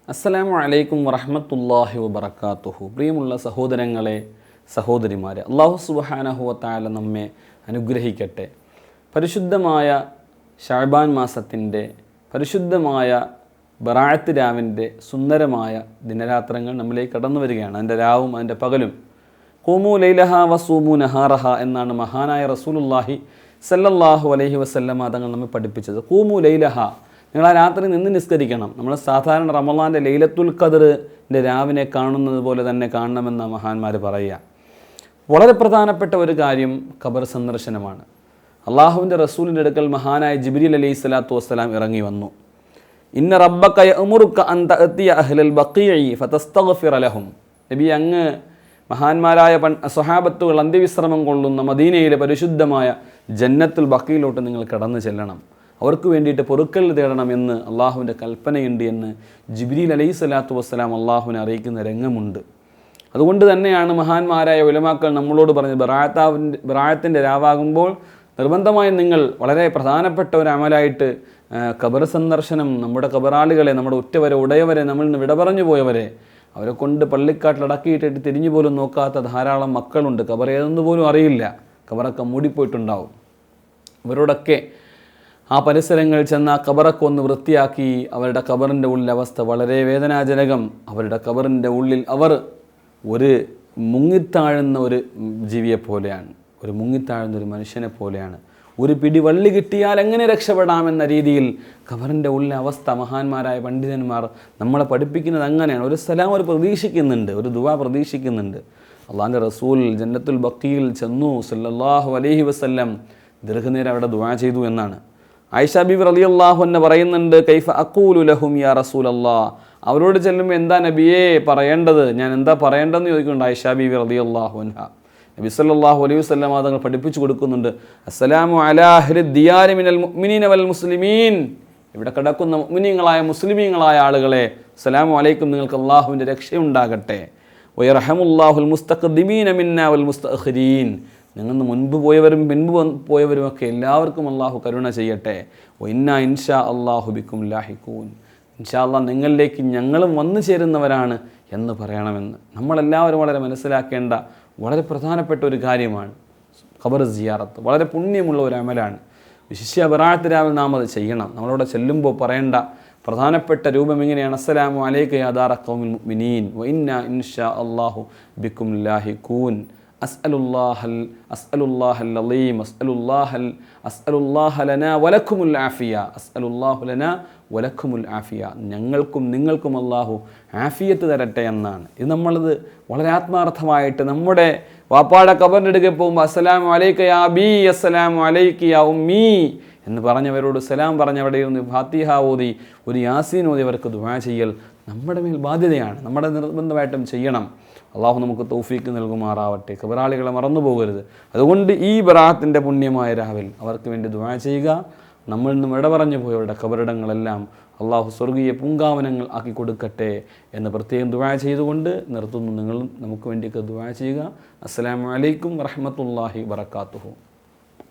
അസ്സലാമു അലൈക്കും വറഹ്മത്തുള്ളാഹി വബറകാതുഹു. പ്രിയമുള്ള സഹോദരങ്ങളെ, സഹോദരിമാരെ, അല്ലാഹു സുബ്ഹാനഹു വ തആല നമ്മെ അനുഗ്രഹിക്കട്ടെ. പരിശുദ്ധമായ ശഅബാൻ മാസത്തിൻ്റെ പരിശുദ്ധമായ ബറാഅത്ത് രാവിൻ്റെ സുന്ദരമായ ദിനരാത്രങ്ങൾ നമ്മിലേക്ക് കടന്നു വരികയാണ്. അതിൻ്റെ രാവും അതിൻ്റെ പകലും. ഖൂമു ലൈലഹ വസൂമു നഹാറഹ എന്നാണ് മഹാനായ റസൂലുള്ളാഹി സല്ലല്ലാഹു അലൈഹി വസല്ലമ തങ്ങൾ നമ്മെ പഠിപ്പിച്ചത്. ഖൂമു ലൈലഹ, നിങ്ങൾ ആ രാത്രി നിന്ന് നിസ്കരിക്കണം. നമ്മൾ സാധാരണ റമളാൻ്റെ ലൈലത്തുൽ ഖദ്റിൻ്റെ രാവിനെ കാണുന്നത് പോലെ തന്നെ കാണണമെന്ന മഹാന്മാർ പറയുക. വളരെ പ്രധാനപ്പെട്ട ഒരു കാര്യം ഖബർ സന്ദർശനമാണ്. അള്ളാഹുവിൻ്റെ റസൂലിൻ്റെ അടുക്കൽ മഹാനായ ജിബ്രീൽ അലൈഹി സ്വലാത്തു വസ്സലാം ഇറങ്ങി വന്നു. ഇന്ന റബ്ബക യഅ്മുറുക അൻ തഅതിയ അഹ്ലൽ ബഖീഇ ഫതസ്തഗ്ഫിറ ലഹും. നബി, അങ്ങ് മഹാന്മാരായ സ്വഹാബത്തുകൾ അന്ത്യവിശ്രമം കൊള്ളുന്ന മദീനയിലെ പരിശുദ്ധമായ ജന്നത്തുൽ ബഖീയിലോട്ട് നിങ്ങൾ കടന്നു ചെല്ലണം, അവർക്ക് വേണ്ടിയിട്ട് പൊറുക്കൽ തേടണമെന്ന് അള്ളാഹുവിൻ്റെ കൽപ്പനയുണ്ട് എന്ന് ജിബ്രീൽ അലൈഹി സ്വലാത്തു വസ്സലാം അള്ളാഹുവിനെ അറിയിക്കുന്ന രംഗമുണ്ട്. അതുകൊണ്ട് തന്നെയാണ് മഹാന്മാരായ ഉലമാക്കൾ നമ്മളോട് പറഞ്ഞത്, ബറാഅത്തിൻ്റെ രാവാകുമ്പോൾ നിർബന്ധമായും നിങ്ങൾ വളരെ പ്രധാനപ്പെട്ട ഒരു അമലായിട്ട് ഖബർ സന്ദർശനം, നമ്മുടെ ഖബറാളികളെ, നമ്മുടെ ഉറ്റവരെ, ഉടയവരെ, നമ്മളിൽ നിന്ന് വിട പറഞ്ഞു പോയവരെ, അവരെ കൊണ്ട് പള്ളിക്കാട്ടിലടക്കിയിട്ടിട്ട് തിരിഞ്ഞു പോലും നോക്കാത്ത ധാരാളം മക്കളുണ്ട്. ഖബർ ഏതെന്ന് പോലും അറിയില്ല, ഖബറൊക്കെ മൂടിപ്പോയിട്ടുണ്ടാവും. ഇവരോടൊക്കെ ആ പരിസരങ്ങൾ ചെന്ന് ആ ഖബറൊക്കെ ഒന്ന് വൃത്തിയാക്കി. അവരുടെ ഖബറിൻ്റെ ഉള്ളിലെ അവസ്ഥ വളരെ വേദനാജനകം. അവരുടെ ഖബറിൻ്റെ ഉള്ളിൽ അവർ ഒരു മുങ്ങിത്താഴുന്ന ഒരു ജീവിയെ പോലെയാണ്, ഒരു മുങ്ങിത്താഴുന്ന ഒരു മനുഷ്യനെ പോലെയാണ്. ഒരു പിടി വള്ളി കിട്ടിയാൽ എങ്ങനെ രക്ഷപ്പെടാമെന്ന രീതിയിൽ ഖബറിൻ്റെ ഉള്ളിലെ അവസ്ഥ മഹാന്മാരായ പണ്ഡിതന്മാർ നമ്മളെ പഠിപ്പിക്കുന്നത് അങ്ങനെയാണ്. ഒരു സലാം അവർ പ്രതീക്ഷിക്കുന്നുണ്ട്, ഒരു ദുആ പ്രതീക്ഷിക്കുന്നുണ്ട്. അള്ളാഹിൻ്റെ റസൂൽ ജന്നത്തുൽ ബഖീയിൽ ചെന്നു സല്ലല്ലാഹു അലൈഹി വസല്ലം ദീർഘനേരം അവിടെ ദുആ ചെയ്തു എന്നാണ്. ആയിഷ ബീവി റളിയല്ലാഹു അൻഹ പറയുന്നുണ്ട്, കൈഫ അഖൂലു ലഹും യാ റസൂലല്ലാഹ്, അവരോട് ചെല്ലുമ്പോൾ എന്താ നബിയെ പറയേണ്ടത്, ഞാൻ എന്താ പറയേണ്ടതെന്ന് ചോദിക്കുന്നുണ്ട് ആയിഷ ബീവി റളിയല്ലാഹു അൻഹ. നബി സല്ലല്ലാഹു അലൈഹി വസല്ലം തങ്ങൾ പഠിപ്പിച്ചു കൊടുക്കുന്നുണ്ട്, അസ്സലാമു അലാ അഹ്ലി ദിയാരി മിനൽ മുഅ്മിനീന വൽ മുസ്ലിമീൻ, ഇവിടെ കിടക്കുന്ന മുഅ്മിനീങ്ങളായ മുസ്ലിമീങ്ങളായ ആളുകളെ അസ്സലാമു അലൈക്കും, നിങ്ങൾക്ക് അള്ളാഹുവിൻ്റെ രക്ഷയുണ്ടാകട്ടെ. വയർഹമുല്ലാഹുൽ മുസ്തഖ്ദിമീന മിന്നാ വൽ മുസ്തഅഖിരീൻ, ഞങ്ങൾ മുൻപ് പോയവരും പിൻപ് പോയവരുമൊക്കെ എല്ലാവർക്കും അള്ളാഹു കരുണ ചെയ്യട്ടെ. ഇന്നാ ഇൻഷാ അള്ളാഹു ബിക്കും ലാഹിഖൂൻ, ഇൻഷാ അള്ളാഹ് നിങ്ങളിലേക്ക് ഞങ്ങളും വന്നു ചേരുന്നവരാണ് എന്ന് പറയണമെന്ന് നമ്മളെല്ലാവരും വളരെ മനസ്സിലാക്കേണ്ട വളരെ പ്രധാനപ്പെട്ട ഒരു കാര്യമാണ് ഖബർ സിയാറത്ത്. വളരെ പുണ്യമുള്ള ഒരു അമലാണ്. വിശിഷ്യ ബറാഅത്ത് രാവിൽ നാം അത് ചെയ്യണം. നമ്മളവിടെ ചെല്ലുമ്പോൾ പറയേണ്ട പ്രധാനപ്പെട്ട രൂപം ഇങ്ങനെയാണ്, അസ്സലാമു അലൈക യാ ദാറ ഖൗമിൽ മുഅ്മിനീൻ വ ഇന്നാ ഇൻഷാ അല്ലാഹു ബിക്കും ലാഹിഖൂൻ. അസ്അലുല്ലാഹൽ അലീം അസ്അലുല്ലാഹ ലനാ വലക്കുമുൽ ആഫിയ അസ്അലുല്ലാഹു ലനാ വലക്കുമുൽ ആഫിയ, ഞങ്ങൾക്കും നിങ്ങൾക്കും അല്ലാഹു ആഫിയത്ത് തരട്ടെ എന്നാണ്. ഇത് നമ്മളത് വളരെ ആത്മാർത്ഥമായിട്ട് നമ്മുടെ വാപ്പാടെ ഖബറിൻ്റെ അടുക്കൽ പോകുമ്പോൾ അസ്സലാമു അലൈക യാ അബീ അസ്സലാമു അലൈക യാ ഉമ്മീ എന്ന് പറഞ്ഞവരോട് സലാം പറഞ്ഞവിടെ ഒന്ന് ഫാത്തിഹ ഓതി ഒരു യാസീൻ ഓതി അവർക്ക് ദുആ ചെയ്യൽ നമ്മുടെ മേൽ ബാധ്യതയാണ്. നമ്മുടെ നിർബന്ധമായിട്ടും ചെയ്യണം. അള്ളാഹു നമുക്ക് തൗഫീക്ക് നൽകുമാറാവട്ടെ. ഖബറാളികളെ മറന്നു പോകരുത്. അതുകൊണ്ട് ഈ ബറാഅത്തിൻ്റെ പുണ്യമായ രാവിൽ അവർക്ക് വേണ്ടി ദുആ ചെയ്യുക. നമ്മളിൽ നിന്നും ഇടപറഞ്ഞു പോയവരുടെ ഖബറിടങ്ങളെല്ലാം അള്ളാഹു സ്വർഗീയ പൂങ്കാവനങ്ങൾ ആക്കി കൊടുക്കട്ടെ എന്ന് പ്രത്യേകം ദുആ ചെയ്തുകൊണ്ട് നിർത്തുന്നു. നിങ്ങളും നമുക്ക് വേണ്ടിയൊക്കെ ദുആ ചെയ്യുക. അസ്സലാമു അലൈക്കും വറഹ്മത്തുള്ളാഹി വബറകാതുഹു.